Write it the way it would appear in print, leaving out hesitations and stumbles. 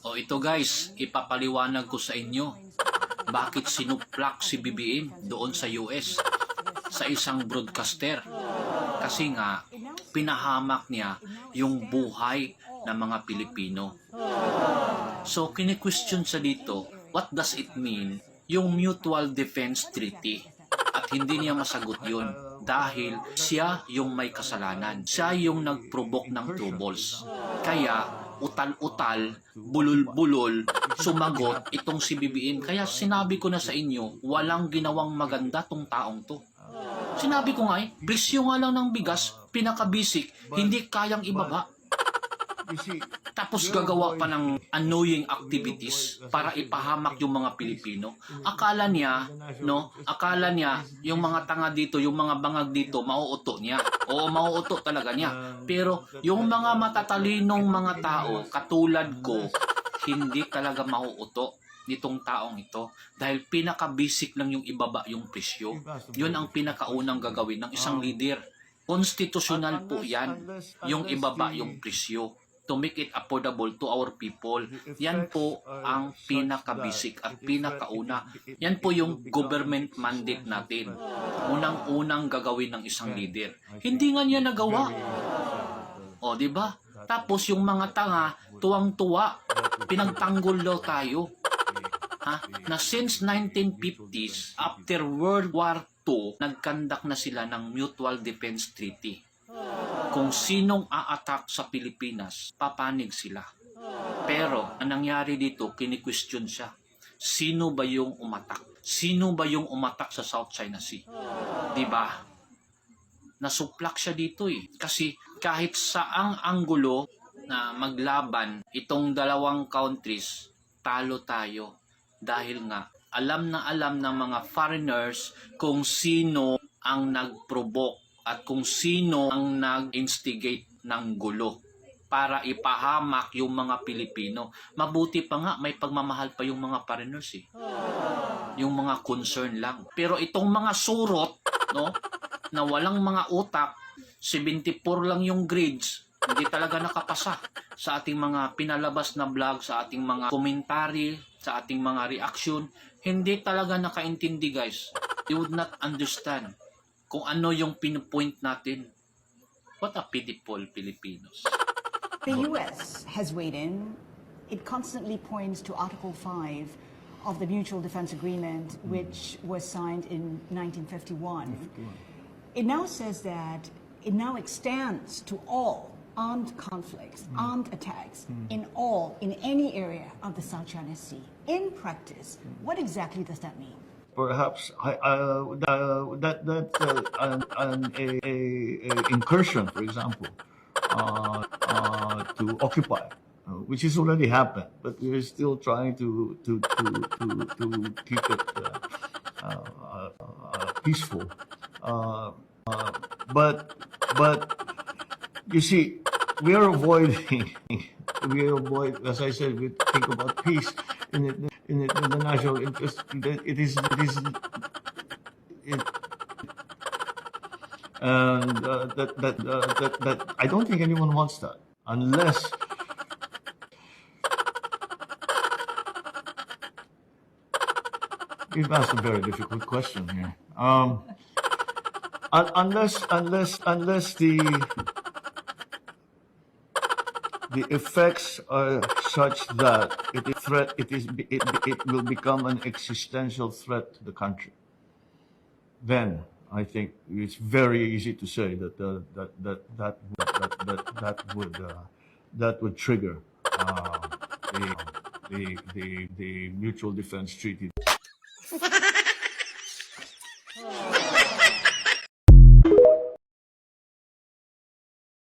O ito guys, ipapaliwanag ko sa inyo bakit sinuplak si BBM doon sa US sa isang broadcaster. Kasi nga, pinahamak niya yung buhay ng mga Pilipino. So, kini-question sa dito, what does it mean yung Mutual Defense Treaty? At hindi niya masagot yun dahil siya yung may kasalanan. Siya yung nag-provoke ng troubles. Kaya, utal-utal, bulol-bulol, sumagot itong si BBM. Kaya sinabi ko na sa inyo, walang ginawang maganda tong taong to. Sinabi ko nga presyo nga lang ng bigas, pinaka-basic, hindi kayang ibaba. Tapos gagawa pa ng annoying activities para ipahamak yung mga Pilipino. Akala niya yung mga tanga dito, yung mga bangag dito, mauuto niya. Oo, mauuto talaga niya. Pero yung mga matatalinong mga tao, katulad ko, hindi talaga mauuto nitong taong ito. Dahil pinaka-basic lang yung ibaba yung presyo. Yun ang pinakaunang gagawin ng isang leader. Konstitusyonal po yan, yung ibaba yung presyo, to make it affordable to our people. Yan po ang pinaka-basic at pinakauna. Yan po yung government mandate natin. Unang-unang gagawin ng isang leader. Hindi nga niya nagawa. O, di ba? Tapos yung mga tanga, tuwang-tuwa, pinagtanggol daw tayo. Na since 1950s, after World War II, nagkandak na sila ng Mutual Defense Treaty. Kung sinong a-attack sa Pilipinas, papanig sila. Pero, ang nangyari dito, kini-question siya. Sino ba yung umatak? Sino ba yung umatak sa South China Sea? Diba? Nasuplak siya dito eh. Kasi kahit saang anggulo na maglaban itong dalawang countries, talo tayo. Dahil nga, alam ng mga foreigners kung sino ang nag-provoke at kung sino ang nag-instigate ng gulo para ipahamak yung mga Pilipino. Mabuti pa nga, may pagmamahal pa yung mga foreigners eh. Yung mga concern lang. Pero itong mga surot, no, na walang mga utak, 74 lang yung grades, hindi talaga nakapasa sa ating mga pinalabas na vlog, sa ating mga komentary, sa ating mga reaction, hindi talaga nakaintindi guys. You would not understand kung ano yung pinupoint natin. What a pitiful Filipinos. The US has weighed in. It constantly points to Article 5 of the Mutual Defense Agreement, which was signed in 1951. It now says that it now extends to all armed conflicts, armed attacks in any area of the South China Sea. In practice, what exactly does that mean? Perhaps an incursion, for example, to occupy, which has already happened, but we're still trying to keep it peaceful. But you see, we avoid, as I said, we think about peace in the national interest. That I don't think anyone wants that, unless you've asked a very difficult question here. Unless the effects are such that it will become an existential threat to the country, then I think it's very easy to say that would trigger the Mutual Defense Treaty.